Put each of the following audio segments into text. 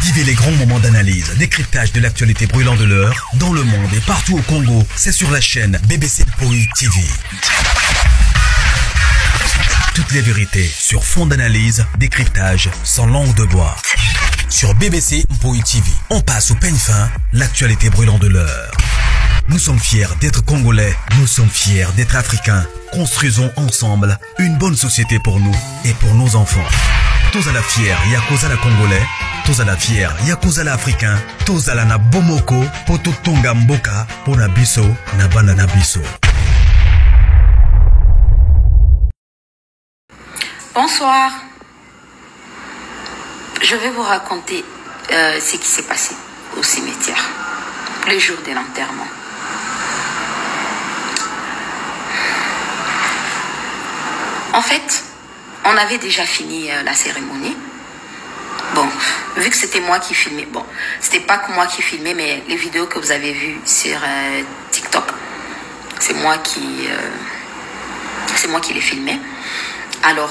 Vivez les grands moments d'analyse, décryptage de l'actualité brûlante de l'heure, dans le monde et partout au Congo. C'est sur la chaîne BBC Mpoi TV. Toutes les vérités sur fond d'analyse, décryptage, sans langue de bois. Sur BBC Mpoi TV, on passe au peigne fin, l'actualité brûlante de l'heure. Nous sommes fiers d'être Congolais, nous sommes fiers d'être Africains. Construisons ensemble une bonne société pour nous et pour nos enfants. Tous à la fière, Yakozala Congolais. Tous à la fière, Yakozala Africain. Tous à la na bomoko, poto tonga mboka, pona biso, na bana na biso. Bonsoir. Je vais vous raconter ce qui s'est passé au cimetière, le jour de l'enterrement. En fait, on avait déjà fini la cérémonie. Bon, vu que c'était moi qui filmais, bon, c'était pas que moi qui filmais, mais les vidéos que vous avez vues sur TikTok, c'est moi qui les filmais. Alors,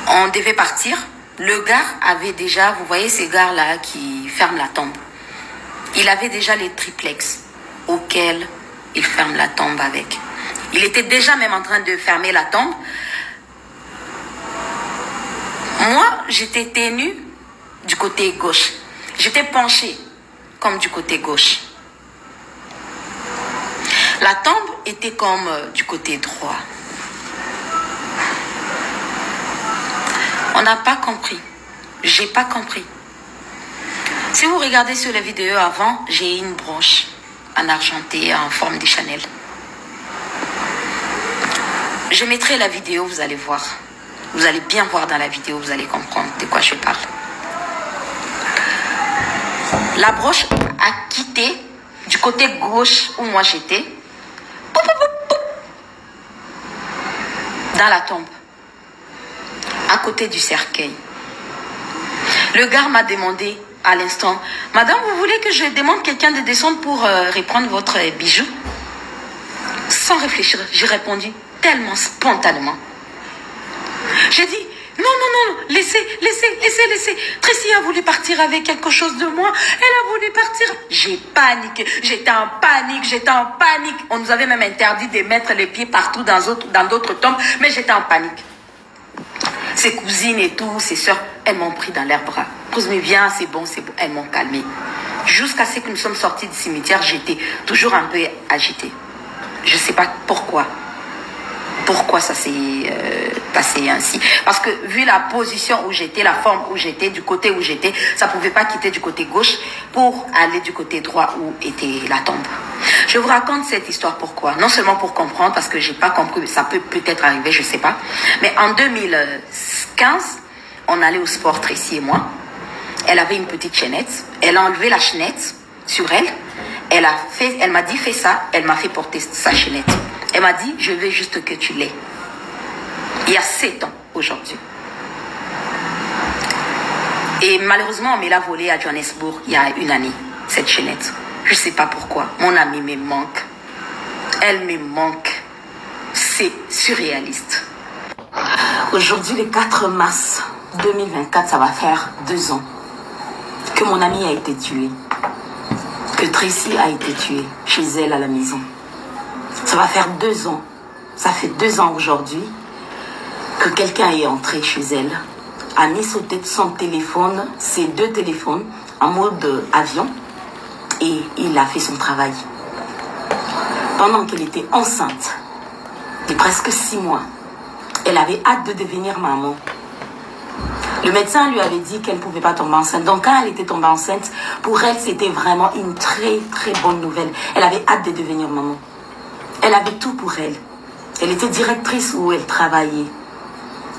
on devait partir. Le gars avait déjà, vous voyez ces gars-là qui ferment la tombe. Il avait déjà les triplex auxquels il ferme la tombe avec. Il était déjà même en train de fermer la tombe. Moi, j'étais tenue du côté gauche. J'étais penchée comme du côté gauche. La tombe était comme du côté droit. On n'a pas compris. J'ai pas compris. Si vous regardez sur les vidéos avant, j'ai une broche en argenté en forme de Chanel. Je mettrai la vidéo, vous allez voir. Vous allez bien voir dans la vidéo, vous allez comprendre de quoi je parle. La broche a quitté du côté gauche où moi j'étais. Dans la tombe. À côté du cercueil. Le gars m'a demandé à l'instant, « Madame, vous voulez que je demande quelqu'un de descendre pour reprendre votre bijou ?» Sans réfléchir, j'ai répondu tellement spontanément. J'ai dit, non, non, non, laissez. Tracy a voulu partir avec quelque chose de moi. Elle a voulu partir. J'ai paniqué. J'étais en panique. On nous avait même interdit de mettre les pieds partout dans d'autres tombes. Mais j'étais en panique. Ses cousines et tout, ses soeurs, elles m'ont pris dans leurs bras. Mais viens, c'est bon. Elles m'ont calmé. Jusqu'à ce que nous sommes sortis du cimetière, j'étais toujours un peu agitée. Je ne sais pas pourquoi. Pourquoi ça s'est passé ainsi? Parce que vu la position où j'étais, la forme où j'étais, du côté où j'étais, ça ne pouvait pas quitter du côté gauche pour aller du côté droit où était la tombe. Je vous raconte cette histoire pourquoi? Non seulement pour comprendre, parce que je n'ai pas compris, ça peut peut-être arriver, je ne sais pas. Mais en 2015, on allait au sport, Tracy et moi. Elle avait une petite chaînette. Elle a enlevé la chaînette sur elle. Elle m'a dit, fais ça. Elle m'a fait porter sa chaînette. Elle m'a dit, je veux juste que tu l'aies. Il y a 7 ans aujourd'hui. Et malheureusement, on me l'a volée à Johannesburg il y a une année, cette chaînette. Je ne sais pas pourquoi. Mon amie me manque. Elle me manque. C'est surréaliste. Aujourd'hui, le 4 mars 2024, ça va faire 2 ans que mon amie a été tuée. Que Tracy a été tuée chez elle à la maison. Ça va faire 2 ans. Ça fait 2 ans aujourd'hui que quelqu'un est entré chez elle, a mis son téléphone, ses 2 téléphones, en mode avion, et il a fait son travail. Pendant qu'elle était enceinte, de presque 6 mois, elle avait hâte de devenir maman. Le médecin lui avait dit qu'elle ne pouvait pas tomber enceinte. Donc quand elle était tombée enceinte, pour elle, c'était vraiment une très très bonne nouvelle. Elle avait hâte de devenir maman. Elle avait tout pour elle. Elle était directrice où elle travaillait.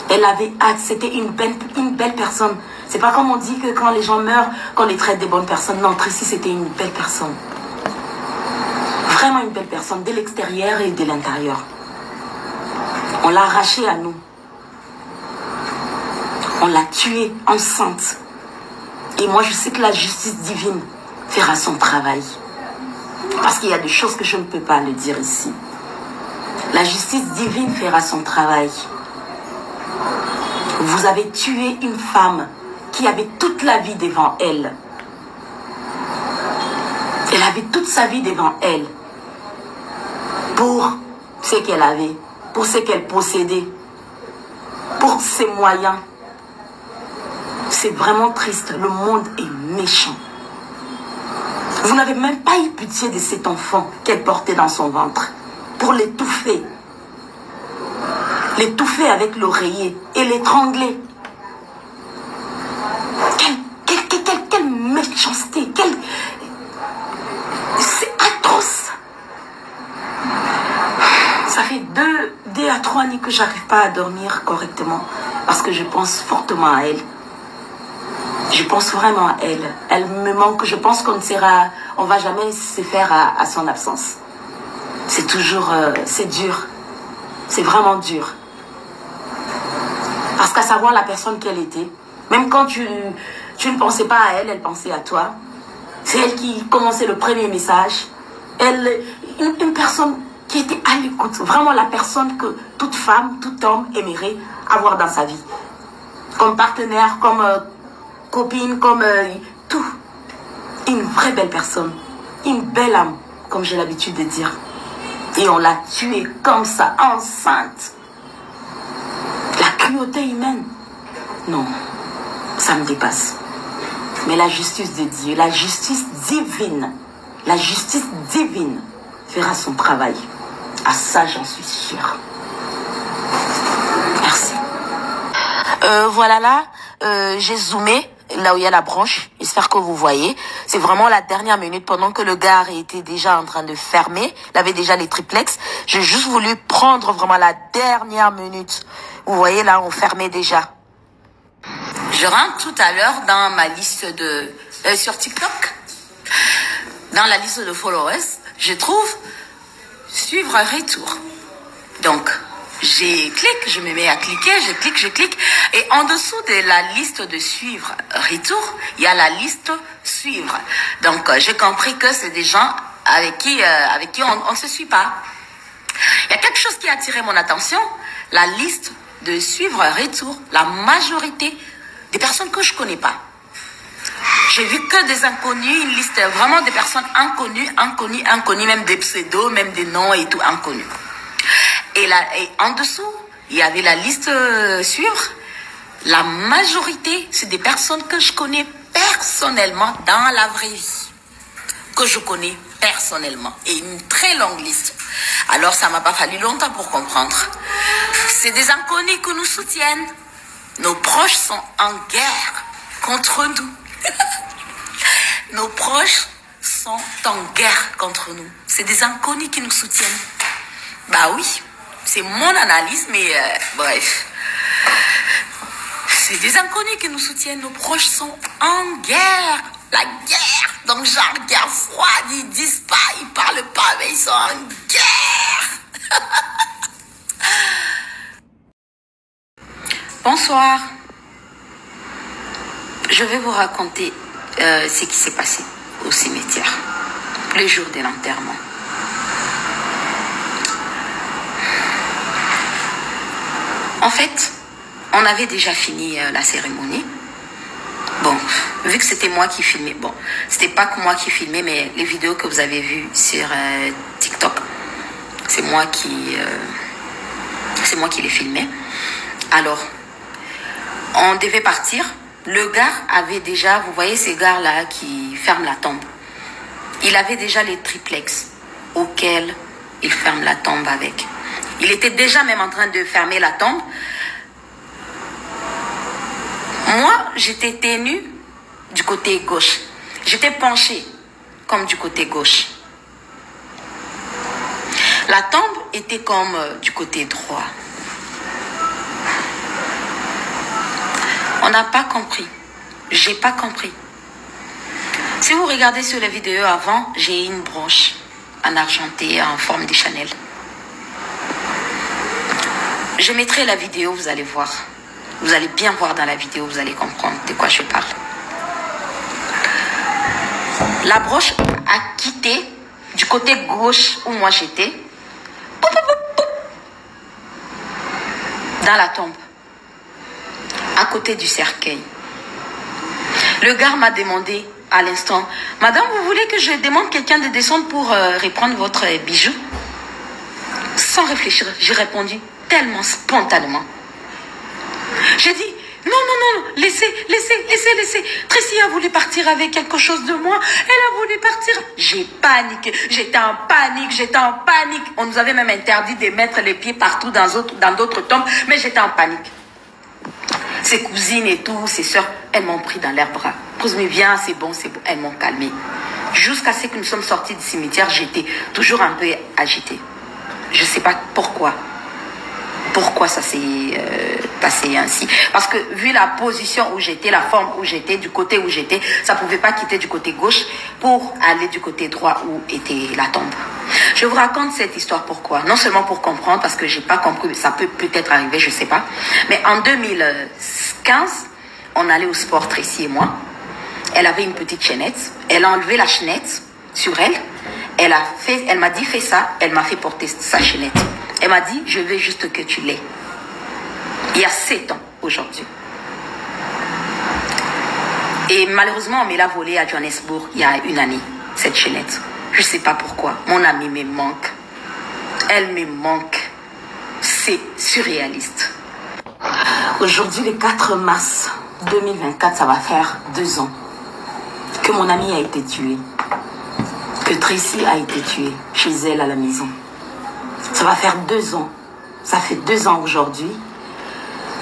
Elle avait hâte. C'était une belle personne. C'est pas comme on dit que quand les gens meurent, qu'on les traite de bonnes personnes. Non, Tracy, c'était une belle personne. Vraiment une belle personne, de l'extérieur et de l'intérieur. On l'a arrachée à nous. On l'a tuée enceinte. Et moi, je sais que la justice divine fera son travail. Parce qu'il y a des choses que je ne peux pas le dire ici. La justice divine fera son travail. Vous avez tué une femme qui avait toute la vie devant elle. Elle avait toute sa vie devant elle. Pour ce qu'elle avait, pour ce qu'elle possédait, pour ses moyens. C'est vraiment triste. Le monde est méchant. Vous n'avez même pas eu pitié de cet enfant qu'elle portait dans son ventre pour l'étouffer. L'étouffer avec l'oreiller et l'étrangler. Quelle méchanceté. C'est atroce. Ça fait deux à 3 nuits que j'arrive pas à dormir correctement parce que je pense fortement à elle. Je pense vraiment à elle. Elle me manque. Je pense on va jamais se faire à son absence. C'est toujours, c'est dur. C'est vraiment dur. Parce qu'à savoir la personne qu'elle était, même quand tu ne pensais pas à elle, elle pensait à toi. C'est elle qui commençait le premier message. Une personne qui était à l'écoute. Vraiment la personne que toute femme, tout homme aimerait avoir dans sa vie. Comme partenaire, comme copine, comme tout. Une vraie belle personne. Une belle âme, comme j'ai l'habitude de dire. Et on l'a tuée comme ça, enceinte. La cruauté humaine. Non, ça me dépasse. Mais la justice de Dieu, la justice divine fera son travail. À ça, j'en suis sûre. Merci. Voilà là, j'ai zoomé là où il y a la branche. J'espère que vous voyez. C'est vraiment la dernière minute pendant que le gars était déjà en train de fermer. Il avait déjà les triplex. J'ai juste voulu prendre vraiment la dernière minute. Vous voyez là, on fermait déjà. Je rentre tout à l'heure dans ma liste de... sur TikTok. Dans la liste de followers, je trouve suivre un retour. Donc, je me mets à cliquer, je clique. Et en dessous de la liste de suivre retour, il y a la liste suivre. Donc, j'ai compris que c'est des gens avec qui on ne se suit pas. Il y a quelque chose qui a attiré mon attention, la liste de suivre retour, la majorité des personnes que je ne connais pas. J'ai vu que des inconnus, une liste vraiment des personnes inconnues, même des pseudos, même des noms et tout, inconnus. Et en dessous, il y avait la liste suivre. La majorité, c'est des personnes que je connais personnellement dans la vraie vie. Que je connais personnellement. Et une très longue liste. Alors, ça m'a pas fallu longtemps pour comprendre. C'est des inconnus qui nous soutiennent. Nos proches sont en guerre contre nous. Nos proches sont en guerre contre nous. C'est des inconnus qui nous soutiennent. Bah oui, c'est mon analyse, mais bref. C'est des inconnus qui nous soutiennent. Nos proches sont en guerre. La guerre. Donc genre guerre froide, ils disent pas, ils parlent pas, mais ils sont en guerre. Bonsoir. Je vais vous raconter ce qui s'est passé au cimetière, le jour de l'enterrement. En fait, on avait déjà fini la cérémonie. Bon, vu que c'était moi qui filmais, bon, c'était pas que moi qui filmais, mais les vidéos que vous avez vues sur TikTok, c'est moi qui les filmais. Alors, on devait partir. Le gars avait déjà, vous voyez ces gars-là qui ferment la tombe. Il avait déjà les triplex auxquels il ferme la tombe avec. Il était déjà même en train de fermer la tombe. Moi, j'étais tenue du côté gauche. J'étais penchée comme du côté gauche. La tombe était comme du côté droit. On n'a pas compris. J'ai pas compris. Si vous regardez sur les vidéos avant, j'ai une broche en argenté en forme de Chanel. Je mettrai la vidéo, vous allez voir. Vous allez bien voir dans la vidéo, vous allez comprendre de quoi je parle. La broche a quitté du côté gauche où moi j'étais. Dans la tombe. À côté du cercueil. Le gars m'a demandé à l'instant, madame, vous voulez que je demande quelqu'un de descendre pour reprendre votre bijou? Sans réfléchir, j'ai répondu tellement spontanément. J'ai dit, non, non, non, laissez. Tracy a voulu partir avec quelque chose de moi. Elle a voulu partir. J'ai paniqué. J'étais en panique. On nous avait même interdit de mettre les pieds partout dans d'autres tombes. Mais j'étais en panique. Ses cousines et tout, ses soeurs, elles m'ont pris dans leurs bras. Mais viens, c'est bon. Elles m'ont calmé. Jusqu'à ce que nous sommes sortis du cimetière, j'étais toujours un peu agitée. Je ne sais pas pourquoi. Pourquoi ça s'est passé ainsi? Parce que vu la position où j'étais, la forme où j'étais, du côté où j'étais, ça ne pouvait pas quitter du côté gauche pour aller du côté droit où était la tombe. Je vous raconte cette histoire pourquoi? Non seulement pour comprendre, parce que je n'ai pas compris, ça peut peut-être arriver, je ne sais pas. Mais en 2015, on allait au sport, Tracy et moi. Elle avait une petite chaînette. Elle a enlevé la chaînette sur elle. Elle m'a dit, fais ça. Elle m'a fait porter sa chaînette. Elle m'a dit, je veux juste que tu l'aies. Il y a 7 ans aujourd'hui. Et malheureusement, on me l'a volée à Johannesburg il y a 1 année, cette chaînette. Je ne sais pas pourquoi. Mon amie me manque. Elle me manque. C'est surréaliste. Aujourd'hui, le 4 mars 2024, ça va faire 2 ans que mon amie a été tuée. Que Tracy a été tuée chez elle à la maison. Ça va faire 2 ans. Ça fait 2 ans aujourd'hui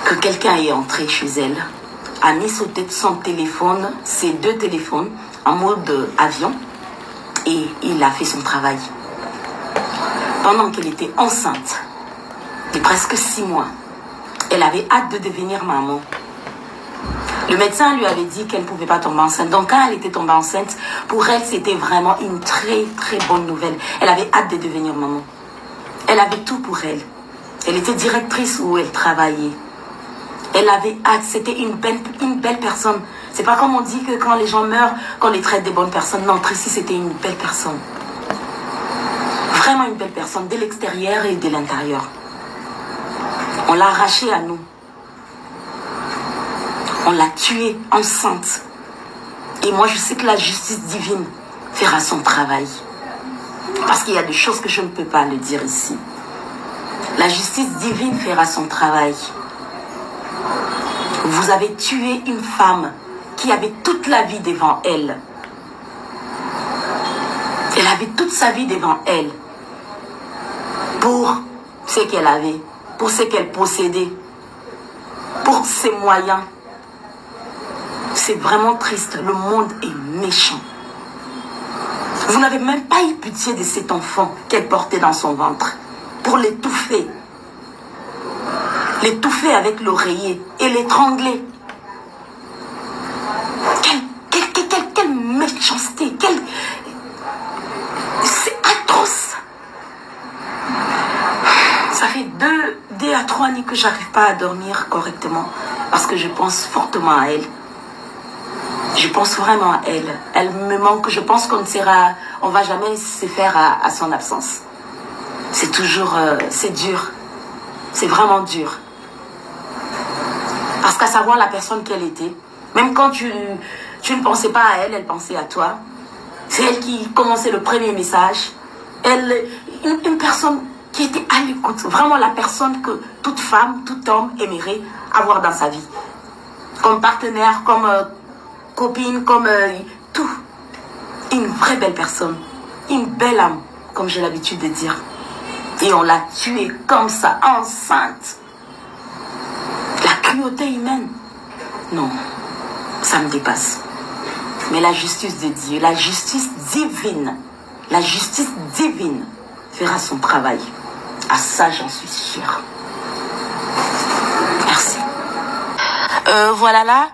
que quelqu'un est entré chez elle, a mis sur son téléphone, ses 2 téléphones, en mode avion, et il a fait son travail. Pendant qu'elle était enceinte, de presque 6 mois, elle avait hâte de devenir maman. Le médecin lui avait dit qu'elle ne pouvait pas tomber enceinte. Donc quand elle était tombée enceinte, pour elle, c'était vraiment une très très bonne nouvelle. Elle avait hâte de devenir maman. Elle avait tout pour elle. Elle était directrice où elle travaillait. Elle avait hâte. C'était une belle personne. C'est pas comme on dit que quand les gens meurent, qu'on les traite des bonnes personnes. Non, Tracy, c'était une belle personne. Vraiment une belle personne, de l'extérieur et de l'intérieur. On l'a arrachée à nous. On l'a tuée enceinte. Et moi, je sais que la justice divine fera son travail. Parce qu'il y a des choses que je ne peux pas le dire ici. La justice divine fera son travail. Vous avez tué une femme qui avait toute la vie devant elle. Elle avait toute sa vie devant elle. Pour ce qu'elle avait, pour ce qu'elle possédait, pour ses moyens. C'est vraiment triste. Le monde est méchant. Vous n'avez même pas eu pitié de cet enfant qu'elle portait dans son ventre pour l'étouffer. L'étouffer avec l'oreiller et l'étrangler. Quelle méchanceté. C'est atroce. Ça fait 2 à 3 nuits que je n'arrive pas à dormir correctement parce que je pense fortement à elle. Je pense vraiment à elle. Elle me manque. Je pense qu'on ne va jamais se faire à son absence. C'est toujours, c'est dur. C'est vraiment dur. Parce qu'à savoir la personne qu'elle était, même quand tu ne pensais pas à elle, elle pensait à toi. C'est elle qui commençait le premier message. Une personne qui était à l'écoute. Vraiment la personne que toute femme, tout homme aimerait avoir dans sa vie. Comme partenaire, comme copine, comme tout. Une vraie belle personne. Une belle âme, comme j'ai l'habitude de dire. Et on l'a tuée comme ça, enceinte. La cruauté humaine. Non, ça me dépasse. Mais la justice de Dieu, la justice divine fera son travail. À ça, j'en suis sûre. Merci. Voilà là,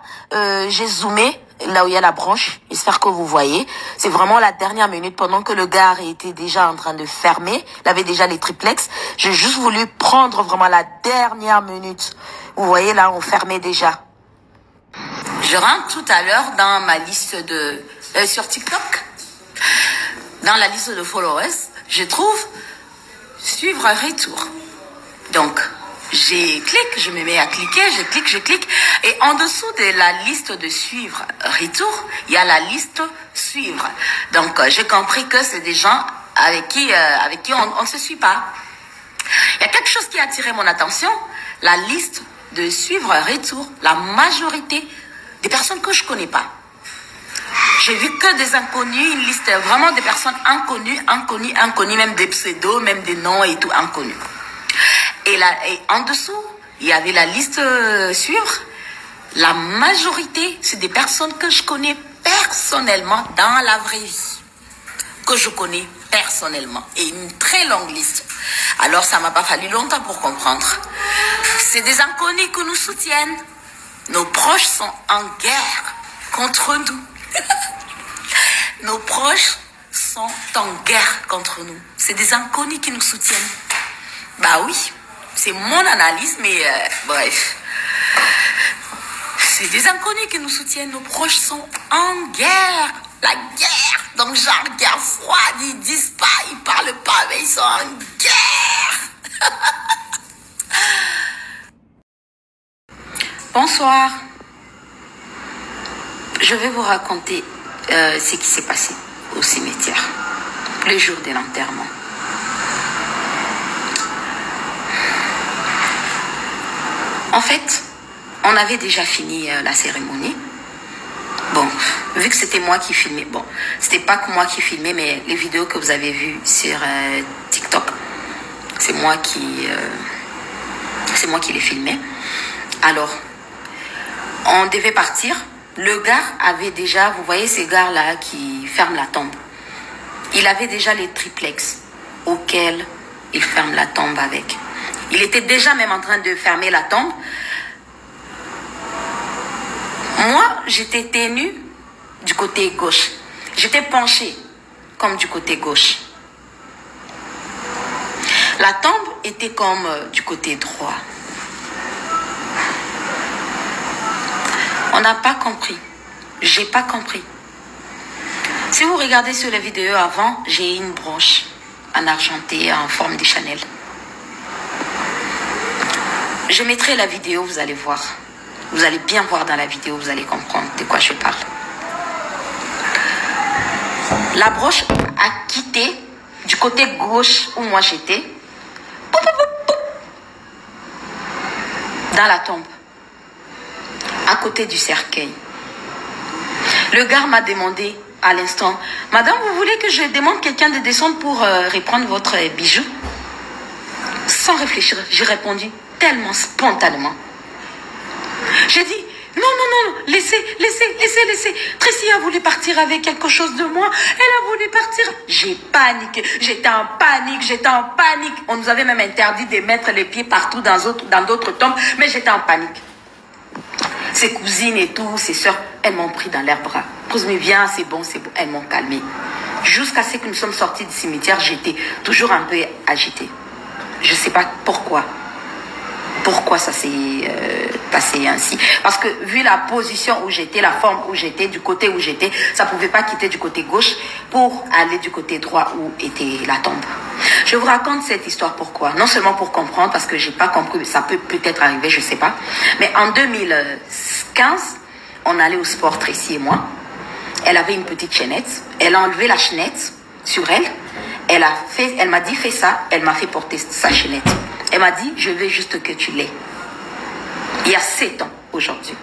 j'ai zoomé là où il y a la branche. J'espère que vous voyez. C'est vraiment la dernière minute pendant que le gars était déjà en train de fermer. Il avait déjà les triplex. J'ai juste voulu prendre vraiment la dernière minute. Vous voyez là, on fermait déjà. Je rentre tout à l'heure dans ma liste de... sur TikTok. Dans la liste de followers, je trouve suivre un retour. Donc, j'ai clique, je me mets à cliquer, je clique. Et en dessous de la liste de suivre retour, il y a la liste suivre. Donc, j'ai compris que c'est des gens avec qui on ne se suit pas. Il y a quelque chose qui a attiré mon attention, la liste de suivre retour, la majorité des personnes que je connais pas. J'ai vu que des inconnus, une liste vraiment des personnes inconnues, même des pseudos, même des noms et tout inconnus. Et en dessous, il y avait la liste suivre. La majorité, c'est des personnes que je connais personnellement dans la vraie vie. Que je connais personnellement. Et une très longue liste. Alors, ça m'a pas fallu longtemps pour comprendre. C'est des inconnus qui nous soutiennent. Nos proches sont en guerre contre nous. Nos proches sont en guerre contre nous. C'est des inconnus qui nous soutiennent. Bah oui, c'est mon analyse, mais bref. C'est des inconnus qui nous soutiennent. Nos proches sont en guerre. La guerre. Donc genre guerre froide, ils disent pas, ils parlent pas, mais ils sont en guerre. Bonsoir. Je vais vous raconter ce qui s'est passé au cimetière, le jour de l'enterrement. En fait, on avait déjà fini la cérémonie. Bon, vu que c'était moi qui filmais, bon, c'était pas que moi qui filmais, mais les vidéos que vous avez vues sur TikTok, c'est moi qui les filmais. Alors, on devait partir. Le gars avait déjà, vous voyez ces gars-là qui ferment la tombe. Il avait déjà les triplex auxquels il ferme la tombe avec. Il était déjà même en train de fermer la tombe. Moi, j'étais tenue du côté gauche. J'étais penchée comme du côté gauche. La tombe était comme du côté droit. On n'a pas compris. J'ai pas compris. Si vous regardez sur la vidéo avant, j'ai une broche en argenté en forme de Chanel. Je mettrai la vidéo, vous allez voir. Vous allez bien voir dans la vidéo, vous allez comprendre de quoi je parle. La broche a quitté du côté gauche où moi j'étais. Dans la tombe. À côté du cercueil. Le gars m'a demandé à l'instant, « Madame, vous voulez que je demande quelqu'un de descendre pour reprendre votre bijou ?» Sans réfléchir, j'ai répondu tellement spontanément. J'ai dit, « Non, laissez. Tracy a voulu partir avec quelque chose de moi. Elle a voulu partir. » J'ai paniqué. J'étais en panique. On nous avait même interdit de mettre les pieds partout dans d'autres tombes, mais j'étais en panique. Ses cousines et tout, ses soeurs, elles m'ont pris dans leurs bras. Mais viens, c'est bon. Elles m'ont calmé. Jusqu'à ce que nous sommes sortis du cimetière, j'étais toujours un peu agitée. Je ne sais pas pourquoi. Pourquoi ça s'est passé ainsi. Parce que vu la position où j'étais, la forme où j'étais, du côté où j'étais, ça ne pouvait pas quitter du côté gauche pour aller du côté droit où était la tombe. Je vous raconte cette histoire pourquoi. Non seulement pour comprendre, parce que je n'ai pas compris, ça peut peut-être arriver, je ne sais pas. Mais en 2015, on allait au sport, Tracy et moi. Elle avait une petite chaînette. Elle a enlevé la chaînette sur elle. Elle m'a dit, fais ça. Elle m'a fait porter sa chaînette. Elle m'a dit, je veux juste que tu l'aies. Il y a 7 ans aujourd'hui.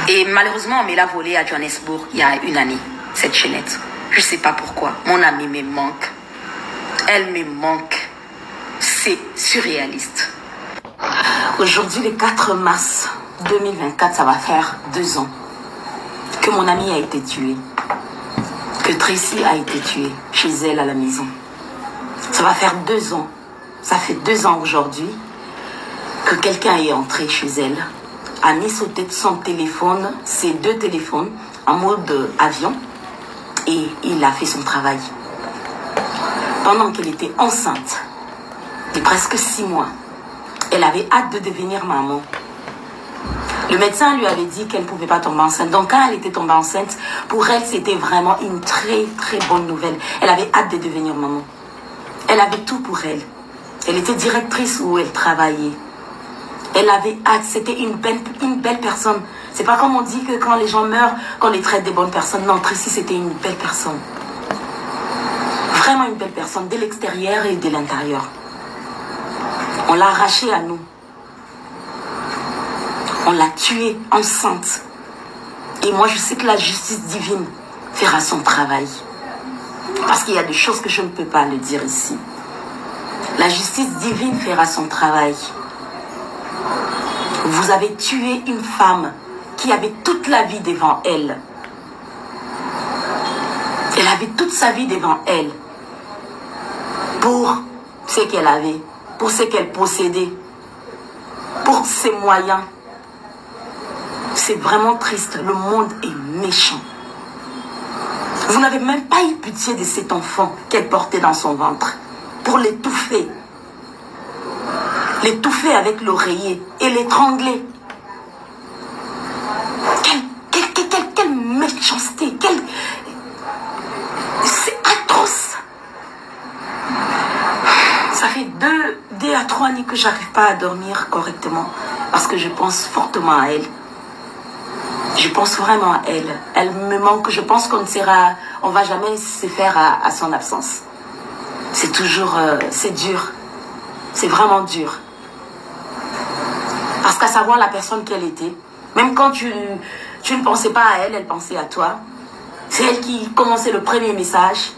Et malheureusement, on me l'a volée à Johannesburg il y a 1 année, cette chaînette. Je ne sais pas pourquoi. Mon amie me manque. Elle me manque. C'est surréaliste. Aujourd'hui, le 4 mars 2024, ça va faire 2 ans que mon amie a été tuée. Que Tracy a été tuée chez elle à la maison. Ça va faire 2 ans. Ça fait 2 ans aujourd'hui que quelqu'un est entré chez elle, a mis sur son téléphone, ses 2 téléphones, en mode avion, et il a fait son travail. Pendant qu'elle était enceinte, de presque 6 mois, elle avait hâte de devenir maman. Le médecin lui avait dit qu'elle ne pouvait pas tomber enceinte. Donc quand elle était tombée enceinte, pour elle, c'était vraiment une très très bonne nouvelle. Elle avait hâte de devenir maman. Elle avait tout pour elle. Elle était directrice où elle travaillait. Elle avait hâte, c'était une belle personne. C'est pas comme on dit que quand les gens meurent, qu'on les traite des bonnes personnes. Non, Tracy, c'était une belle personne. Vraiment une belle personne, de l'extérieur et de l'intérieur. On l'a arrachée à nous. On l'a tuée enceinte. Et moi, je sais que la justice divine fera son travail. Parce qu'il y a des choses que je ne peux pas le dire ici. La justice divine fera son travail. Vous avez tué une femme qui avait toute la vie devant elle. Elle avait toute sa vie devant elle. Pour ce qu'elle avait, pour ce qu'elle possédait, pour ses moyens. C'est vraiment triste. Le monde est méchant. Vous n'avez même pas eu pitié de cet enfant qu'elle portait dans son ventre pour l'étouffer. L'étouffer avec l'oreiller et l'étrangler. Quelle méchanceté. C'est atroce. Ça fait deux à 3 nuits que je n'arrive pas à dormir correctement parce que je pense fortement à elle. Je pense vraiment à elle. Elle me manque. Je pense qu'on ne va jamais se faire à son absence. C'est toujours, c'est dur. C'est vraiment dur. Parce qu'à savoir la personne qu'elle était, même quand tu ne pensais pas à elle, elle pensait à toi. C'est elle qui commençait le premier message.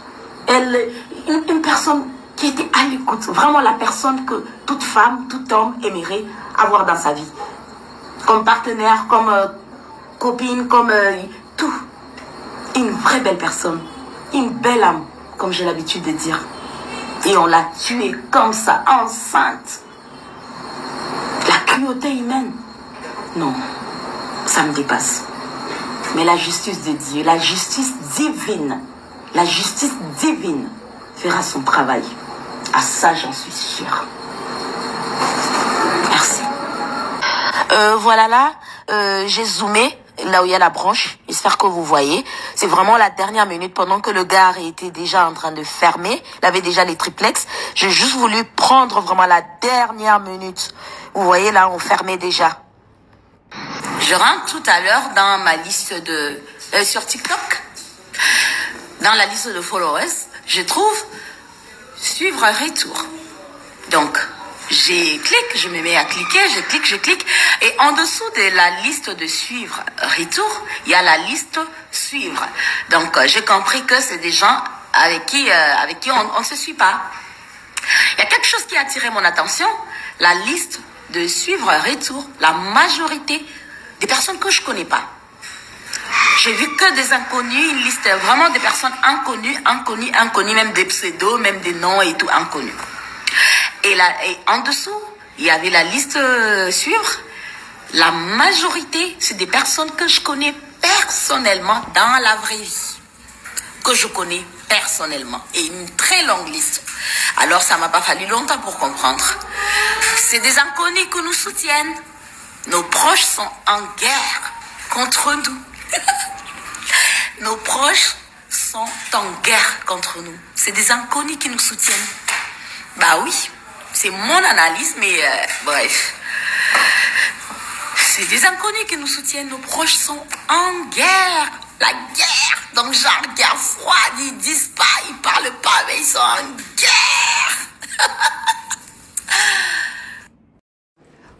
Elle, une personne qui était à l'écoute. Vraiment la personne que toute femme, tout homme aimerait avoir dans sa vie. Comme partenaire, comme copine, comme tout. Une vraie belle personne. Une belle âme, comme j'ai l'habitude de dire. Et on l'a tuée comme ça, enceinte. La cruauté humaine. Non, ça me dépasse. Mais la justice de Dieu, la justice divine fera son travail. À ça, j'en suis sûre. Merci. Voilà là, j'ai zoomé là où il y a la branche. J'espère que vous voyez. C'est vraiment la dernière minute pendant que le gars était déjà en train de fermer. Il avait déjà les triplex. J'ai juste voulu prendre vraiment la dernière minute. Vous voyez là, on fermait déjà. Je rentre tout à l'heure dans ma liste de... sur TikTok. Dans la liste de followers, je trouve suivre un retour. Donc, je me mets à cliquer, je clique. Et en dessous de la liste de suivre retour, il y a la liste suivre. Donc, j'ai compris que c'est des gens avec qui on ne se suit pas. Il y a quelque chose qui a attiré mon attention, la liste de suivre retour, la majorité des personnes que je ne connais pas. J'ai vu que des inconnus, une liste vraiment des personnes inconnues, même des pseudos, même des noms et tout, inconnus. Et en dessous, il y avait la liste suivre. La majorité, c'est des personnes que je connais personnellement dans la vraie vie. Que je connais personnellement. Et une très longue liste. Alors, ça m'a pas fallu longtemps pour comprendre. C'est des inconnus qui nous soutiennent. Nos proches sont en guerre contre nous. Nos proches sont en guerre contre nous. C'est des inconnus qui nous soutiennent. Bah oui, c'est mon analyse, mais bref. C'est des inconnus qui nous soutiennent. Nos proches sont en guerre. La guerre. Donc genre guerre froide, ils disent pas, ils parlent pas, mais ils sont en guerre.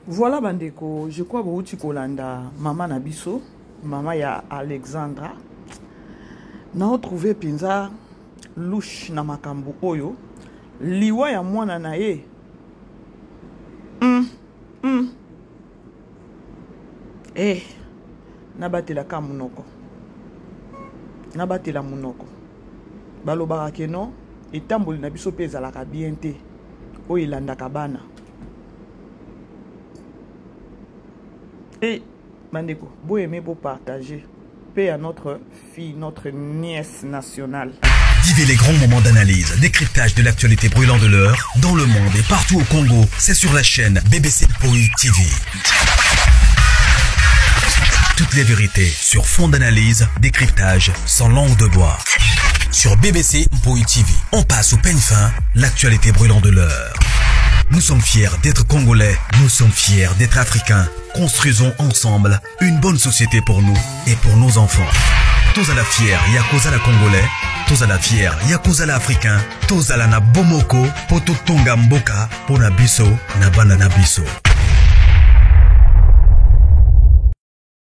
Voilà bandeko, je crois que tu kolanda maman Nabiso, maman ya Alexandra. Na retrouvé pinza louche na makambu oyo, liwa ya mwana na ye. Nabatela ka munoko. Nabatela munoko. Balobaka ke non, etamboli na biso pe ezalaka bien te. Oyo elandaka bana. Et, Mandeko, vous aimez vous partager. Paix à notre fille, notre nièce nationale. Vivez les grands moments d'analyse, décryptage de l'actualité brûlante de l'heure, dans le monde et partout au Congo. C'est sur la chaîne BBC Mpoi TV. Toutes les vérités sur fond d'analyse, décryptage sans langue de bois. Sur BBC Mpoi TV, on passe au peigne fin, l'actualité brûlante de l'heure. Nous sommes fiers d'être Congolais, nous sommes fiers d'être Africains. Construisons ensemble une bonne société pour nous et pour nos enfants. Tous à la fière, Yakozala Congolais, tous à la fière, Yakozala Africain, tous à la na bomoko, poto tonga mboka, pona biso, na bana na biso.